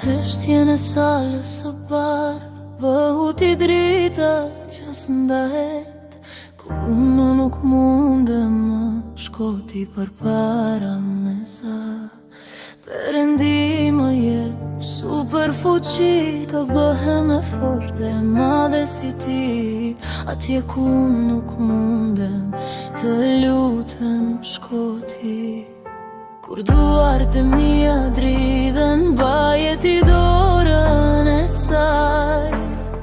Çështjen e salës së bardhë bëhu ti drita që s'ndahet, kur unë nuk mundem më shkoti përpara me sa. Perëndi më jep super fuqi të bëhem e fortë e madhe si ti, atje ku nuk mundem të lutem shkoti. Kur duart e mia dridhen, baje ti dorën e saj,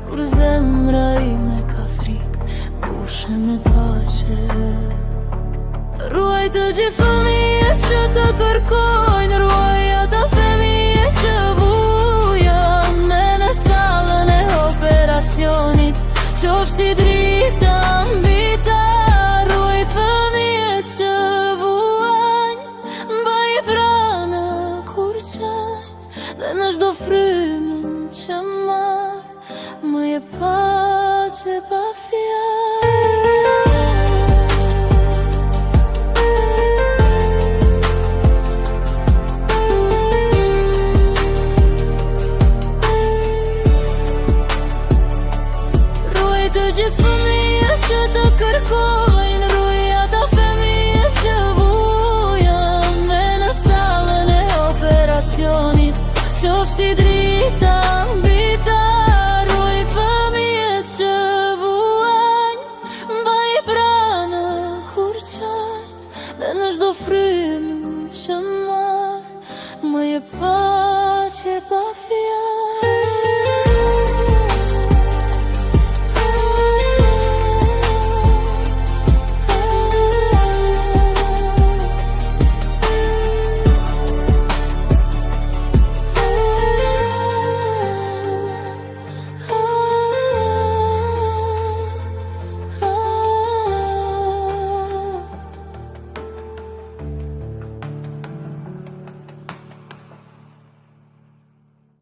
kur zemra ime ka frikë, mbushe me paqe. Ruaj të gjithë fëmijët që të kërkojnë, ruaj ata fëmijët që vujan në sallën e operacionit, qofshi drita mbi ta. Ruaj fëmijët që vuajnë, baje pranë kur qajnë, dhe në çdo frymën që marr më jep paqe pa fjalë. Të gjithë fëmijët që të